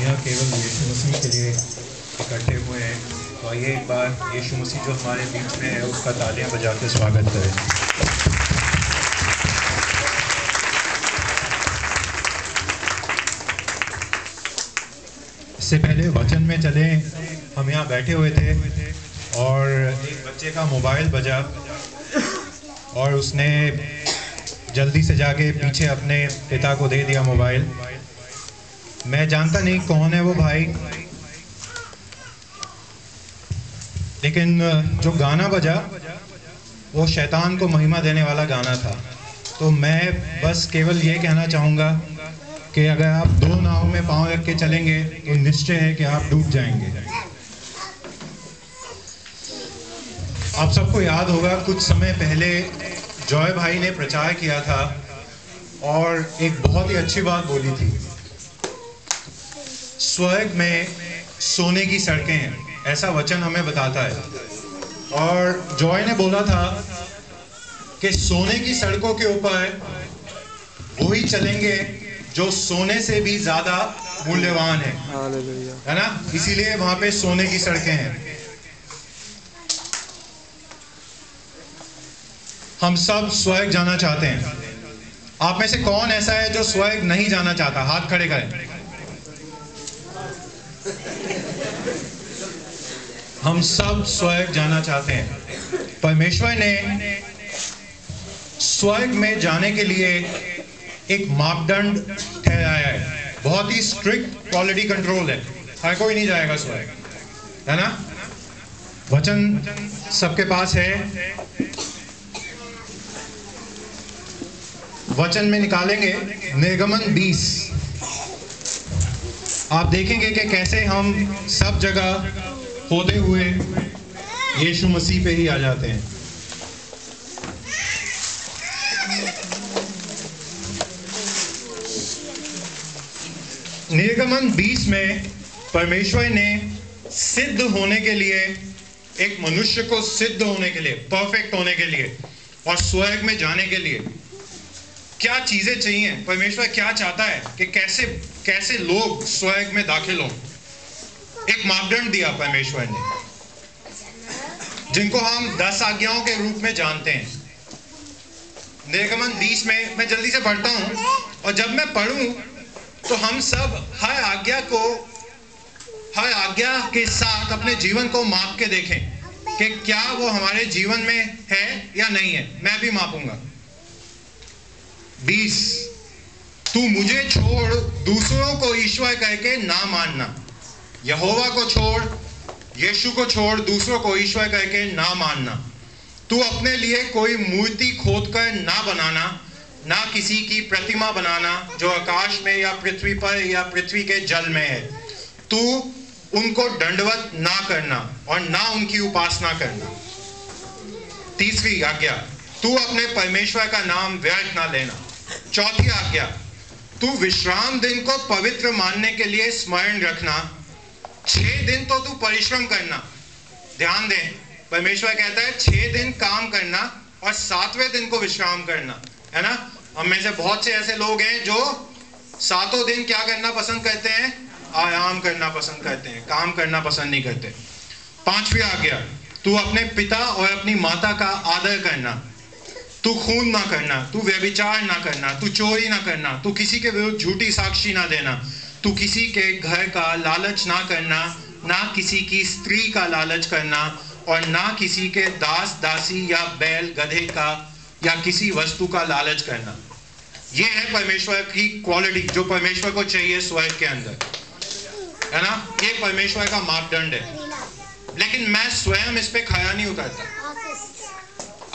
तालियां केवल यीशु मसीह के लिए इकट्ठे हुए हैं। तो आइए एक बार यीशु मसीह जो हमारे बीच में है उसका तालियां बजा के स्वागत करें। इससे पहले वचन में चले, हम यहाँ बैठे हुए थे और एक बच्चे का मोबाइल बजा और उसने जल्दी से जाके पीछे अपने पिता को दे दिया मोबाइल। मैं जानता नहीं कौन है वो भाई, लेकिन जो गाना बजा वो शैतान को महिमा देने वाला गाना था। तो मैं बस केवल ये कहना चाहूँगा कि अगर आप दो नाव में पाँव रख के चलेंगे तो निश्चय है कि आप डूब जाएंगे। आप सबको याद होगा कुछ समय पहले जॉय भाई ने प्रचार किया था और एक बहुत ही अच्छी बात बोली थी, स्वर्ग में सोने की सड़कें हैं, ऐसा वचन हमें बताता है। और जॉय ने बोला था कि सोने की सड़कों के ऊपर वही चलेंगे जो सोने से भी ज्यादा मूल्यवान है ना, इसीलिए वहां पे सोने की सड़कें हैं। हम सब स्वर्ग जाना चाहते हैं। आप में से कौन ऐसा है जो स्वर्ग नहीं जाना चाहता? हाथ खड़े करें। हम सब स्वर्ग जाना चाहते हैं। परमेश्वर ने स्वर्ग में जाने के लिए एक मापदंड ठहराया है, बहुत ही स्ट्रिक्ट क्वालिटी कंट्रोल है। हर कोई नहीं जाएगा स्वर्ग, है ना? वचन सबके पास है, वचन में निकालेंगे निर्गमन 20। आप देखेंगे कि कैसे हम सब जगह होते हुए यीशु मसीह पे ही आ जाते हैं। निर्गमन 20 में परमेश्वर ने सिद्ध होने के लिए, एक मनुष्य को सिद्ध होने के लिए, परफेक्ट होने के लिए और स्वर्ग में जाने के लिए क्या चीजें चाहिए, परमेश्वर क्या चाहता है कि कैसे लोग स्वर्ग में दाखिल हों, एक मापदंड दिया परमेश्वर ने, जिनको हम 10 आज्ञाओं के रूप में जानते हैं। निर्गमन 20 में मैं जल्दी से पढ़ता हूं, और जब मैं पढ़ूं तो हम सब हर आज्ञा के साथ अपने जीवन को माप के देखें कि क्या वो हमारे जीवन में है या नहीं है। मैं भी मापूंगा। 20, तू मुझे छोड़ दूसरों को ईश्वर कह के ना मानना। यहोवा को छोड़, यीशु को छोड़, दूसरों को ईश्वर कह के ना मानना। तू अपने लिए कोई मूर्ति खोद कर ना बनाना, ना किसी की प्रतिमा बनाना जो आकाश में या पृथ्वी पर या पृथ्वी के जल में है। तू उनको दंडवत ना करना और ना उनकी उपासना करना। 3री आज्ञा, तू अपने परमेश्वर का नाम व्यर्थ ना लेना। 4थी आज्ञा, तू विश्राम दिन को पवित्र मानने के लिए स्मरण रखना। 6 दिन तो तू परिश्रम करना। ध्यान दें, परमेश्वर कहता है 6 दिन काम करना और 7वें दिन को विश्राम करना, है ना? हम में से बहुत से ऐसे लोग हैं जो 7 दिन क्या करना पसंद करते हैं? आराम करना पसंद करते हैं, काम करना पसंद नहीं करते। 5वीं आज्ञा, तू अपने पिता और अपनी माता का आदर करना। तू खून ना करना, तू व्यभिचार ना करना, तू चोरी ना करना, तू किसी के विरुद्ध झूठी साक्षी ना देना, तू किसी के घर का लालच ना करना, ना किसी की स्त्री का लालच करना और ना किसी के दास दासी या बैल गधे का या किसी वस्तु का लालच करना। ये है परमेश्वर की क्वालिटी जो परमेश्वर को चाहिए स्वर्ग के अंदर, है ना? ये परमेश्वर का मापदंड है। लेकिन मैं स्वयं इस पे खरा नहीं उतरता।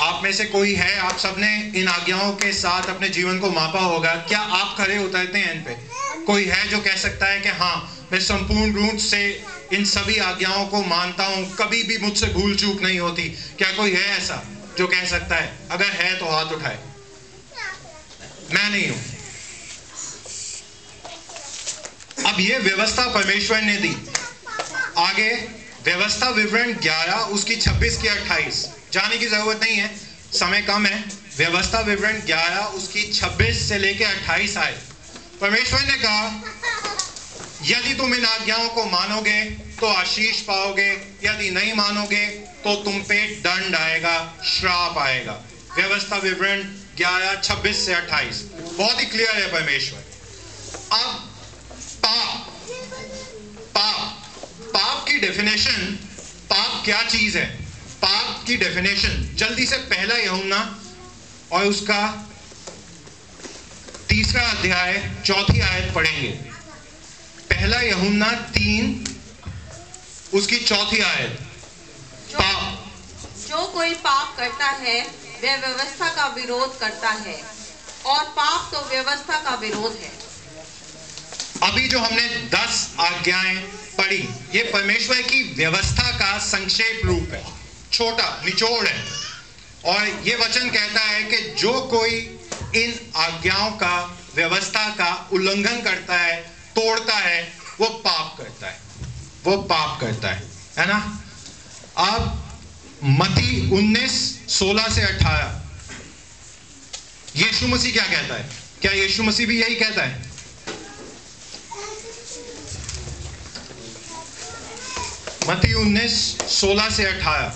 आप में से कोई है, आप सबने इन आज्ञाओं के साथ अपने जीवन को मापा होगा, क्या आप खरे उतरते हैं इन पे? कोई है जो कह सकता है कि हाँ, मैं संपूर्ण रूप से इन सभी आज्ञाओं को मानता हूं, कभी भी मुझसे भूल चूक नहीं होती? क्या कोई है ऐसा जो कह सकता है? अगर है तो हाथ उठाए। मैं नहीं हूं। अब ये व्यवस्था परमेश्वर ने दी। आगे व्यवस्था विवरण 11 उसकी 26 की 28 जाने की जरूरत नहीं है, समय कम है। व्यवस्था विवरण 11 उसकी 26 से लेकर 28 आए। परमेश्वर ने कहा यदि तुम इन आज्ञाओं को मानोगे तो आशीष पाओगे, यदि नहीं मानोगे तो तुम पे दंड आएगा, श्राप आएगा। व्यवस्था विवरण 11:26 से 28 बहुत ही क्लियर है परमेश्वर। अब पाप की डेफिनेशन, पाप क्या चीज है, पाप की डेफिनेशन जल्दी से पहला यूहन्ना और उसका 3 अध्याय 4 आयत पढ़ेंगे। पहला यूहन्ना 3 उसकी 4 आयत। जो कोई पाप करता है वह व्यवस्था का विरोध करता है, और पाप तो व्यवस्था का विरोध है। अभी जो हमने 10 आज्ञाएं पढ़ी, ये परमेश्वर की व्यवस्था का संक्षेप रूप है, छोटा निचोड़ है। और ये वचन कहता है कि जो कोई इन आज्ञाओं का, व्यवस्था का उल्लंघन करता है, तोड़ता है, वो पाप करता है, वो पाप करता है ना। अब मत्ती 19:16 से 18 यीशु मसीह क्या कहता है? क्या यीशु मसीह भी यही कहता है? मत्ती 19:16 से 18।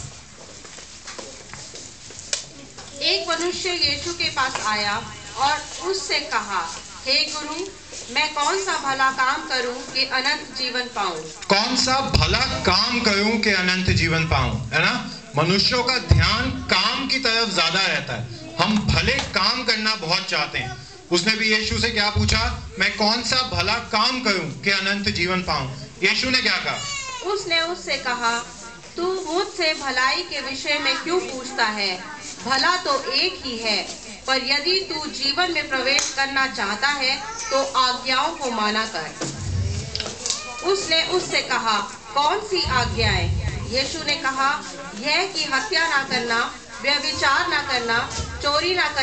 एक मनुष्य यीशु के पास आया और उससे कहा, हे गुरु, मैं कौन सा भला काम करूं कि अनंत जीवन पाऊं? कौन सा भला काम करूं कि अनंत जीवन पाऊं, है ना। मनुष्यों का ध्यान काम की तरफ ज्यादा रहता है, हम भले काम करना बहुत चाहते हैं। उसने भी यीशु से क्या पूछा? मैं कौन सा भला काम करूं कि अनंत जीवन पाऊं? यीशु ने क्या कहा? उसने उससे कहा, तू मुझसे भलाई के विषय में क्यों पूछता है? भला तो एक ही है, पर यदि तू जीवन में प्रवेश करना चाहता है तो आज्ञाओं को माना कर। उसने उससे कहा, कौन सी आज्ञाएं? यीशु ने कहा, यह कि हत्या ना करना, व्यभिचार ना करना, चोरी ना करना,